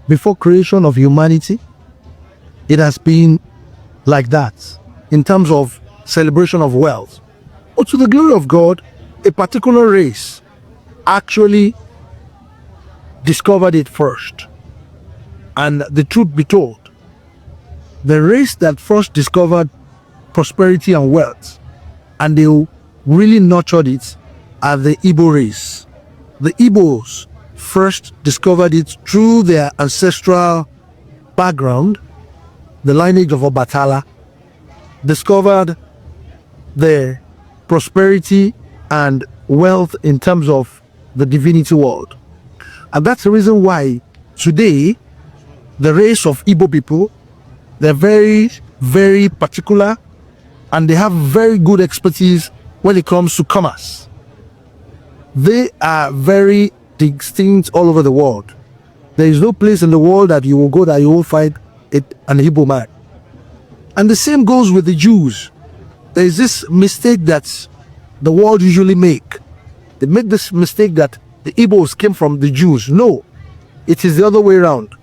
before creation of humanity, it has been like that in terms of celebration of wealth. But to the glory of God, a particular race actually discovered it first. And the truth be told, the race that first discovered prosperity and wealth, and they really nurtured it, are the Igbo race. The Igbos first discovered it through their ancestral background. The lineage of Obatala discovered the prosperity and wealth in terms of the divinity world. And that's the reason why today the race of Igbo people, they're very, very particular, and they have very good expertise when it comes to commerce. They are very distinct all over the world. There is no place in the world that you will go that you will find an Igbo man. And the same goes with the Jews. There is this mistake that the world usually make. They make this mistake that the Igbos came from the Jews. No, it is the other way around.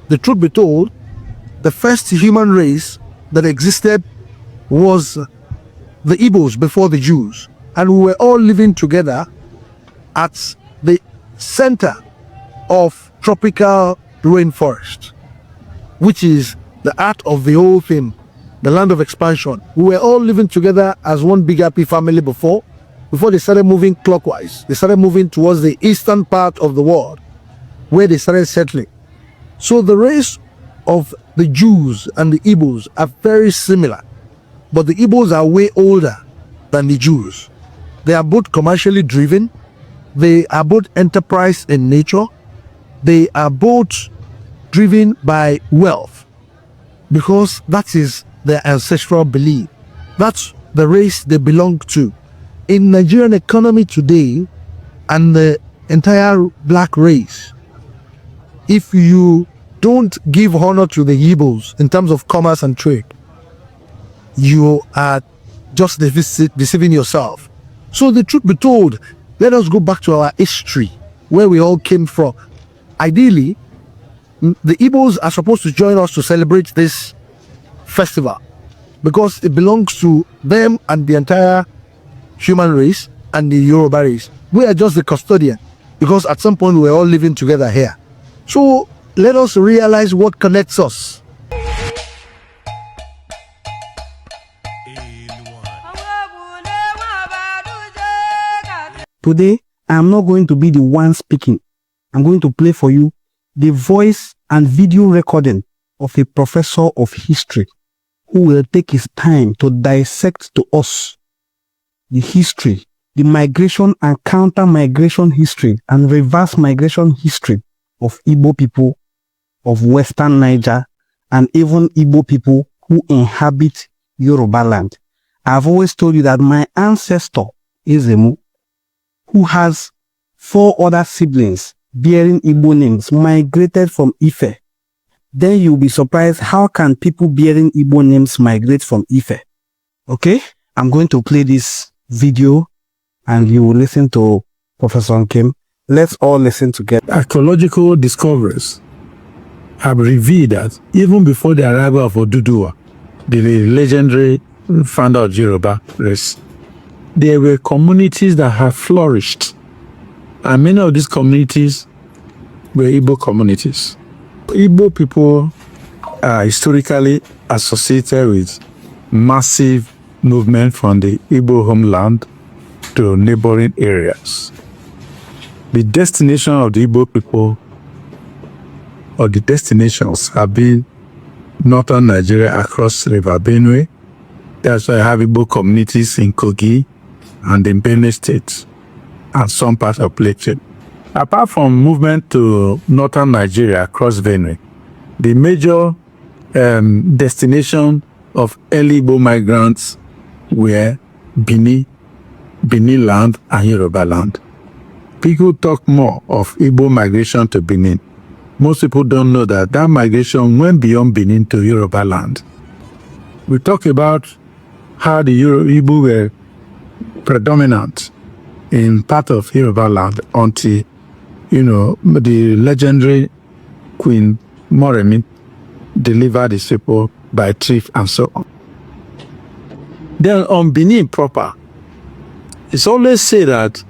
The truth be told, the first human race that existed was the Igbos before the Jews. And we were all living together at the center of tropical rainforest, which is the heart of the whole thing, the land of expansion. We were all living together as one big happy family before they started moving clockwise. They started moving towards the eastern part of the world, where they started settling. So the race of the Jews and the Igbos are very similar, but the Igbos are way older than the Jews. They are both commercially driven. They are both enterprise in nature. They are both driven by wealth, because that is their ancestral belief. That's the race they belong to. In Nigerian economy today, and the entire black race, if you don't give honor to the Igbos in terms of commerce and trade, you are just deceiving yourself. So the truth be told, let us go back to our history, where we all came from. Ideally, the Igbos are supposed to join us to celebrate this festival, because it belongs to them and the entire human race and the Yoruba race. We are just the custodian, because at some point we are all living together here. So let us realize what connects us. Today, I am not going to be the one speaking. I'm going to play for you the voice and video recording of a professor of history who will take his time to dissect to us the history, the migration and counter-migration history and reverse migration history of Igbo people of Western Niger, and even Igbo people who inhabit Yoruba land. I've always told you that my ancestor, Ezemu, who has 4 other siblings bearing Igbo names, migrated from Ife. Then you'll be surprised, how can people bearing Igbo names migrate from Ife? Okay, I'm going to play this video and you will listen to Professor Nkem. Let's all listen together. Archaeological discoveries have revealed that even before the arrival of Oduduwa, the legendary founder of Yoruba race, there were communities that have flourished. And many of these communities were Igbo communities. Igbo people are historically associated with massive movement from the Igbo homeland to neighboring areas. The destination of the Igbo people, or the destinations, have been northern Nigeria across River Benue. That's why I have Igbo communities in Kogi and in Benue State and some parts of Plateau. Apart from movement to northern Nigeria across Benue, the major destination of early Igbo migrants were Benin land and Yoruba land. People talk more of Igbo migration to Benin. Most people don't know that that migration went beyond Benin to Yoruba land. We talk about how the Igbo were predominant in part of Yoruba land until, the legendary Queen Moremi delivered his people by thief and so on. Then on Benin proper, it's always said that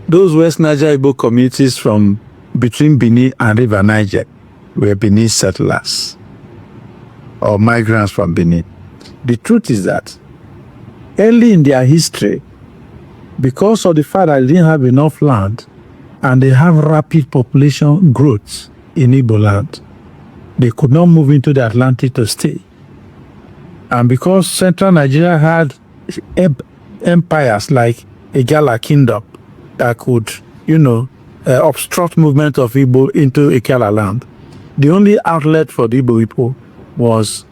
those West Niger Igbo communities from between Benin and River Niger were Benin settlers or migrants from Benin. The truth is that early in their history, because of the fact that they didn't have enough land and they have rapid population growth in Igbo land, they could not move into the Atlantic to stay. And because central Nigeria had empires like Igala Kingdom that could, obstruct movement of Igbo into Ikala land, the only outlet for the Igbo people was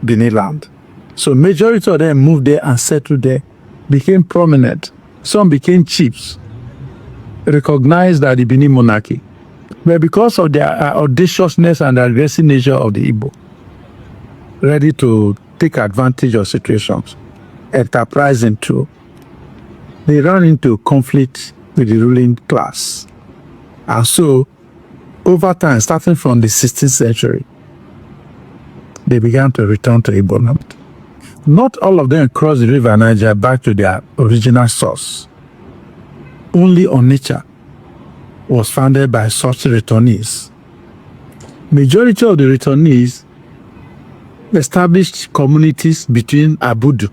Benin land. So majority of them moved there and settled there, became prominent. Some became chiefs, recognized as the Benin monarchy. But because of their audaciousness and aggressive nature of the Igbo, ready to take advantage of situations, enterprising too, they ran into conflict with the ruling class. And so, over time, starting from the 16th century, they began to return to Igbo land. Not all of them crossed the River Niger back to their original source. Only Onitsha was founded by such returnees. Majority of the returnees established communities between Abudu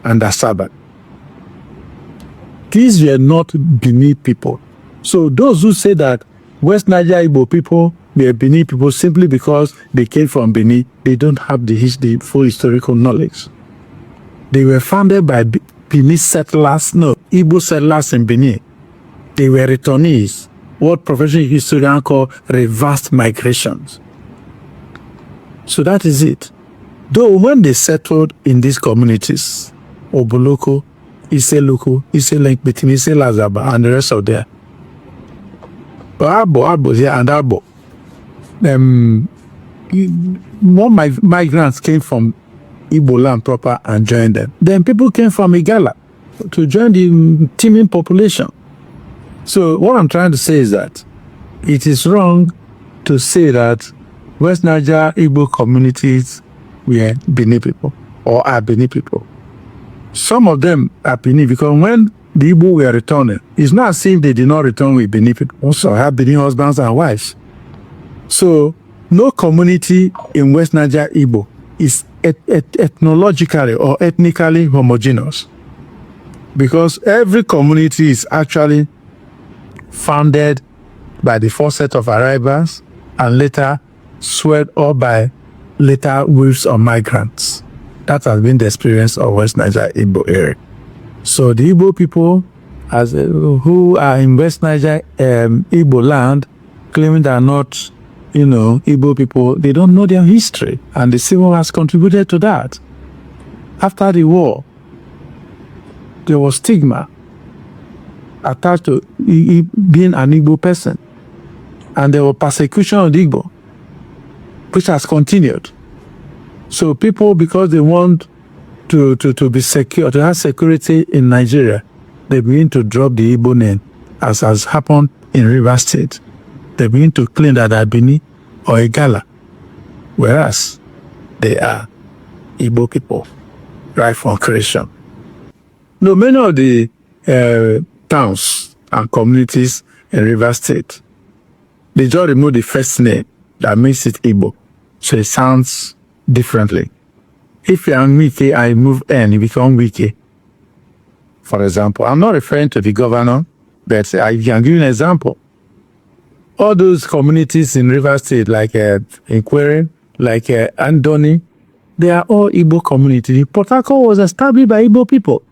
and Asaba. These were not Benin people. So those who say that West Niger Igbo people were Benin people simply because they came from Benin, they don't have the full historical knowledge. They were founded by Benin settlers, no, Igbo settlers in Benin. They were returnees, what professional historians call reversed migrations. So that is it. Though when they settled in these communities, Oboloko, Iseloko, Iselenkbetin, Iselazaba, and the rest of them, Arbo here and Arbo, more migrants came from Igbo land proper and joined them. Then people came from Igala to join the teeming population. So what I'm trying to say is that it is wrong to say that West Niger Igbo communities were Benin people or are Benin people. Some of them are Benin because when the Igbo were returning, it's not as if they did not return with Benin people. Also have Benin husbands and wives. So no community in West Niger Igbo is ethnologically or ethnically homogeneous, because every community is actually founded by the first set of arrivals and later swelled up by later waves of migrants. That has been the experience of West Niger Igbo area. So the Igbo people who are in West Niger Igbo land claiming they are not Igbo people, they don't know their history, and the Civil War has contributed to that. After the war, there was stigma attached to being an Igbo person, and there was persecution of the Igbo, which has continued. So people, because they want to be secure, to have security in Nigeria, they begin to drop the Igbo name, as has happened in Rivers State. They begin to claim that they're Benin or Igala, whereas they are Igbo people, right from creation. No, many of the towns and communities in Rivers State, they just remove the first name that makes it Igbo, so it sounds differently. If you're Wike, I move N, you become Wike. For example, I'm not referring to the governor, but I can give you an example. All those communities in Rivers State, like Inquiry, like Andoni, they are all Igbo communities. Port Harcourt was established by Igbo people.